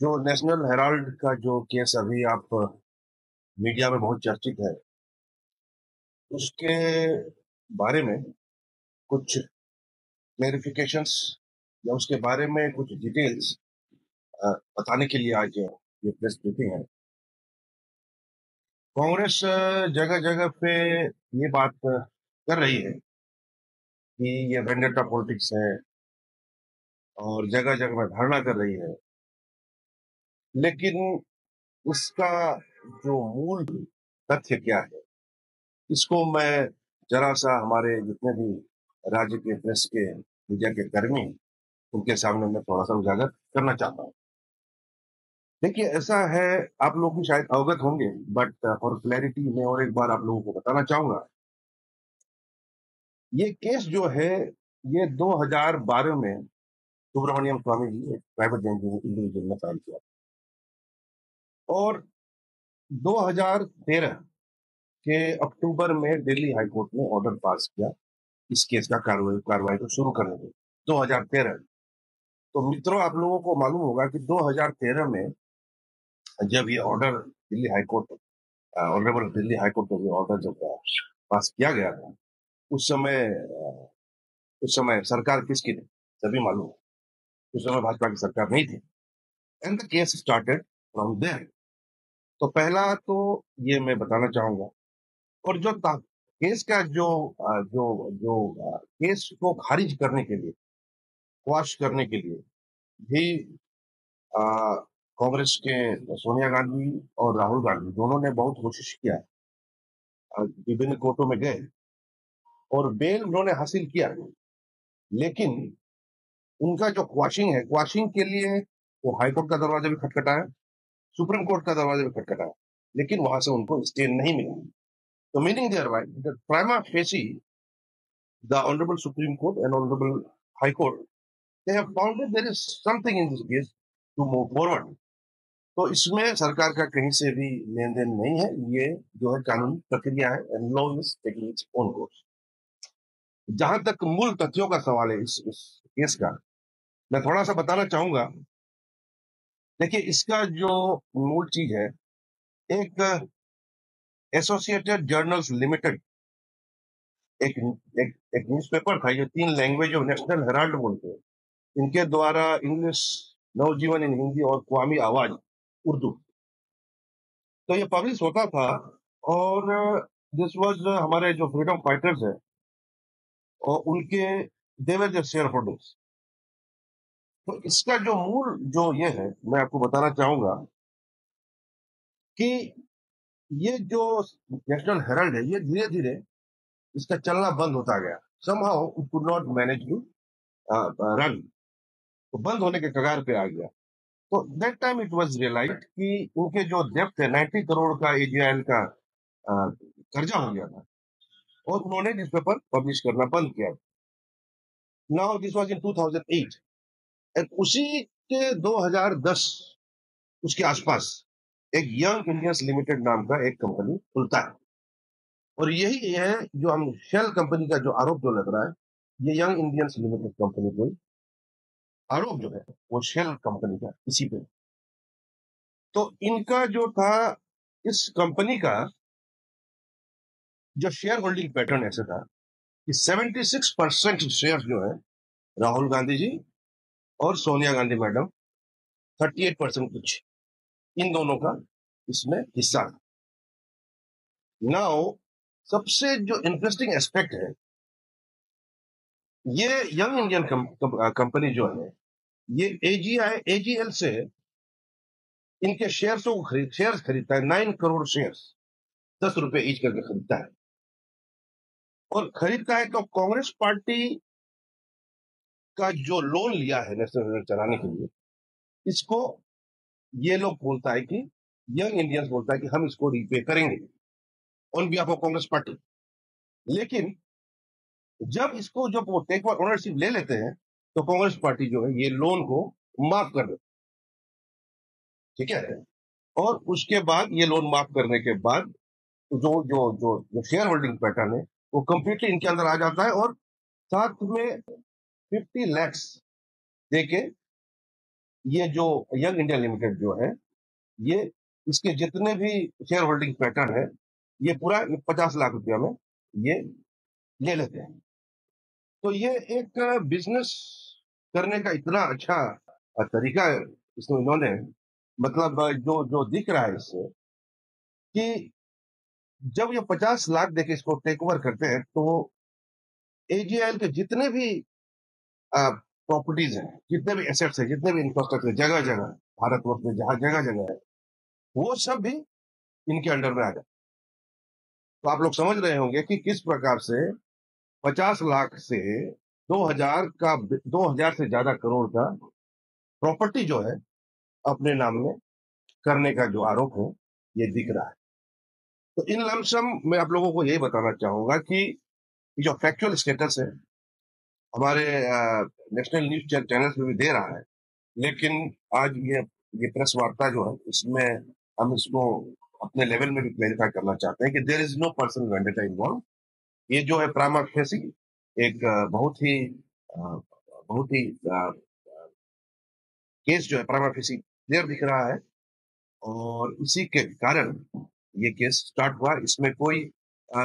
जो national Herald का जो केस अभी आप मीडिया में बहुत चर्चित है, उसके बारे में कुछ क्लेरिफिकेशंस या उसके बारे में कुछ डिटेल्स बताने के लिए आज ये प्रेस ब्रीफिंग है। कांग्रेस जगह जगह पे ये बात कर रही है कि ये वेंडेटा पॉलिटिक्स है और जगह जगह में धरना कर रही है, लेकिन उसका जो मूल तथ्य क्या है, इसको मैं जरा सा हमारे जितने भी राज्य के प्रेस के मीडिया के कर्मी उनके सामने मैं थोड़ा सा उजागर करना चाहता हूँ। देखिए, ऐसा है, आप लोग भी शायद अवगत होंगे, बट फॉर क्लैरिटी मैं और एक बार आप लोगों को बताना चाहूंगा। ये केस जो है, ये 2012 में सुब्रमण्यम स्वामी जी एक प्राइवेट इंडिविजुअल ने फाइल किया और 2013 के अक्टूबर में दिल्ली हाईकोर्ट ने ऑर्डर पास किया इस केस का कार्रवाई को शुरू करने के लिए। 2013, तो मित्रों आप लोगों को मालूम होगा कि 2013 में जब ये order Delhi high court honourable Delhi high court में ऑर्डर जब पास किया गया था, उस समय सरकार किसकी थी सभी मालूम है। उस समय भाजपा की सरकार नहीं थी and the case started from there. तो पहला तो ये मैं बताना चाहूंगा। और जो केस का जो जो केस को खारिज करने के लिए, क्वाश करने के लिए भी आ, कांग्रेस के सोनिया गांधी और राहुल गांधी दोनों ने बहुत कोशिश किया। विभिन्न कोर्टों में गए और बेल उन्होंने हासिल किया, लेकिन उनका जो क्वाशिंग है, क्वाशिंग के लिए वो हाईकोर्ट का दरवाजा भी खटखटाया, सुप्रीम कोर्ट का दरवाजा भी खटखटाया, लेकिन वहां से उनको स्टे नहीं मिला। तो meaning thereby prima facie the honourable supreme court and honourable high court they have found that there is something in this case to move forward. तो इसमें सरकार का कहीं से भी लेन देन नहीं है, ये जो है कानूनी प्रक्रिया है and law is taking its own course. जहां तक मूल तथ्यों का सवाल है इस केस का, मैं थोड़ा सा बताना चाहूंगा। देखिए, इसका जो मूल चीज है, एक एसोसिएटेड जर्नल्स लिमिटेड एक एक, एक न्यूज़पेपर था, ये 3 लैंग्वेज ऑफ नेशनल हेराल्ड बोलते हैं, इनके द्वारा इंग्लिश, नवजीवन इन हिंदी और क्वामी आवाज उर्दू, तो ये पब्लिश होता था। और दिस वाज हमारे जो फ्रीडम फाइटर्स है और उनके देवर जो शेयर होल्डर्स। तो इसका जो मूल जो ये है, मैं आपको बताना चाहूंगा कि ये जो नेशनल हेराल्ड है, ये धीरे धीरे इसका चलना बंद होता गया। Somehow it could not manage to run, तो बंद होने के कगार पे आ गया। तो that time it was realise कि उनके जो डेप्थ है 90 करोड़ का एजीआईएल का कर्जा हो गया था और उन्होंने न्यूज़पेपर पब्लिश करना बंद किया। Now this was in 2008 and उसी के 2010 उसके आसपास एक यंग इंडियंस लिमिटेड नाम का एक कंपनी खुलता है। और यही है जो हम शेल कंपनी का जो आरोप जो लग रहा है, ये यंग इंडियंस लिमिटेड कंपनी को आरोप जो है वो शेल कंपनी का इसी पे। तो इनका जो था, इस कंपनी का जो शेयर होल्डिंग पैटर्न ऐसा था कि 76% शेयर जो है राहुल गांधी जी और सोनिया गांधी मैडम, 38% कुछ, इन दोनों का इसमें हिस्सा था। नाउ सबसे जो इंटरेस्टिंग एस्पेक्ट है, ये यंग इंडियन कंपनी जो है, ये एजीएल से इनके शेयर्स खरीदता है। 9 करोड़ शेयर्स, 10 रुपए ईच करके खरीदता है। और खरीदता है तो कांग्रेस पार्टी का जो लोन लिया है नेशनल हेराल्ड चलाने के लिए, इसको ये लोग बोलता है कि यंग इंडियंस बोलता है कि हम इसको रीपे करेंगे on behalf of Congress party. लेकिन जब इसको जब वो टेक ओवर ओनरशिप ले लेते हैं, तो कांग्रेस पार्टी जो है ये लोन को माफ कर देती है, ठीक है। और उसके बाद ये लोन माफ करने के बाद जो जो जो जो शेयर होल्डिंग पैटर्न है वो कंप्लीटली इनके अंदर आ जाता है। और साथ में 50 लैक्स देके ये जो यंग इंडिया लिमिटेड जो है, ये इसके जितने भी शेयर होल्डिंग पैटर्न है, ये पूरा 50 लाख रुपया में ये ले लेते हैं। तो ये एक बिजनेस करने का इतना अच्छा तरीका है इसमें इन्होंने, मतलब जो जो दिख रहा है इससे कि जब ये 50 लाख देके इसको टेक ओवर करते हैं, तो एजीआईएल के जितने भी प्रॉपर्टीज हैं, जितने भी एसेट्स हैं, जितने भी इंफ्रास्ट्रक्चर जगह जगह भारतवर्ष में जहां जगह जगह है, वो सब भी इनके अंडर में आ जाए। तो आप लोग समझ रहे होंगे कि किस प्रकार से 50 लाख से 2000 से ज्यादा करोड़ का प्रॉपर्टी जो है अपने नाम में करने का जो आरोप है, ये दिख रहा है। तो इन लमसम मैं आप लोगों को यही बताना चाहूंगा कि ये जो फैक्चुअल स्टेटस है हमारे नेशनल न्यूज चैनल में भी दे रहा है, लेकिन आज ये प्रेस वार्ता जो है इसमें हम इसको अपने लेवल में भी क्लैरिफाई करना चाहते हैं कि there is no personal vendetta involve. ये जो है प्रामा फेसी एक बहुत ही केस जो है प्रामा फेसी क्लियर दिख रहा है, और इसी के कारण ये केस स्टार्ट हुआ। इसमें कोई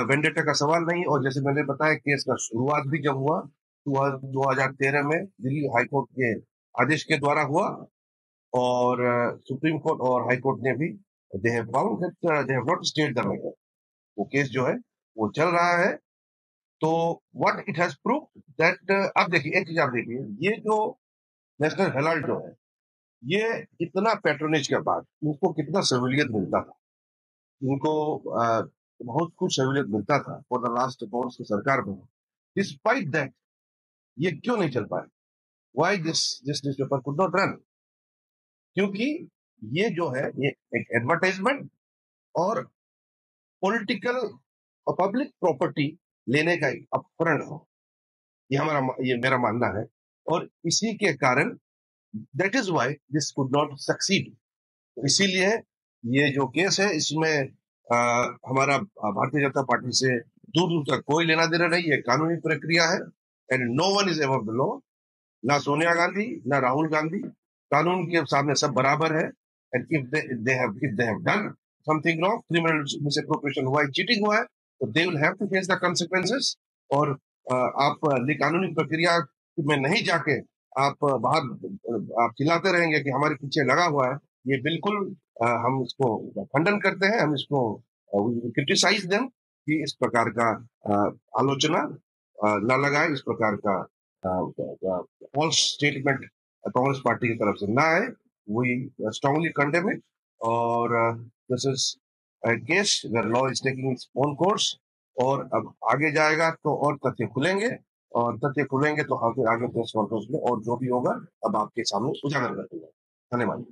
वेंडेटा का सवाल नहीं। और जैसे मैंने बताया, केस का शुरुआत भी जब हुआ 2013 में दिल्ली हाईकोर्ट के आदेश के द्वारा हुआ, और सुप्रीम कोर्ट और हाई कोर्ट ने भी they have found that they have not stayed the matter. वो केस जो है वो चल रहा है। तो what it has prove that, अब देखिए एक चीज आप देखिए, ये जो नेशनल हेराल्ड जो है, ये इतना पैट्रोनेज के बाद इनको कितना सहूलियत मिलता था, इनको बहुत कुछ सहूलियत मिलता था फॉर द लास्ट कांग्रेस की सरकार में। डिस्पाइट दैट ये क्यों नहीं चल पाए? Why this this newspaper could not run? क्योंकि ये जो है ये एक एडवर्टाइजमेंट और पॉलिटिकल और पब्लिक प्रॉपर्टी लेने का एक अपहरण है। ये मेरा मानना है, और इसी के कारण that is why this could not succeed. इसीलिए ये जो केस है इसमें हमारा भारतीय जनता पार्टी से दूर दूर तक कोई लेना देना नहीं है, कानूनी प्रक्रिया है। And no one is above the law. ना सोनिया गांधी ना राहुल गांधी, कानून के सामने सब बराबर है। And if they have done something wrong, criminal misappropriation हुआ है, चीटिंग हुआ है, तो they will have to face the consequences. और आप कानूनी प्रक्रिया में नहीं जाके आप बाहर आप चिल्लाते रहेंगे कि हमारे पीछे लगा हुआ है, ये बिल्कुल हम इसको खंडन करते हैं। हम इसको क्रिटिसाइज देम कि इस प्रकार का आलोचना न लगाए, इस प्रकार का फॉल्स स्टेटमेंट कांग्रेस पार्टी की तरफ से ना आए। We strongly condemn it. और this is case where law is taking its own course. और अब आगे जाएगा तो और तथ्य खुलेंगे, और तथ्य खुलेंगे तो आगे आगे प्रेस कॉन्फ्रेंस में और जो भी होगा अब आपके सामने उजागर कर देंगे। धन्यवाद।